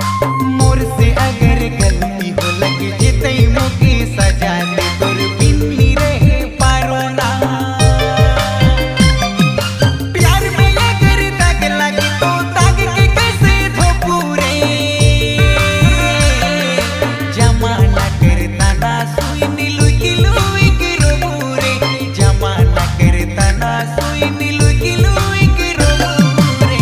मोर से अगर गलती हो लगे जितई मुके सजा दे तोर बिन्नी रहे पारो ना। प्यार में अगर दाग लगे तो दाग के कैसे धोबू रे। जमाना करता ना सुई नीलू किलू एक रोबू रे। जमाना करता ना सुई नीलू किलू एक रोबू रे।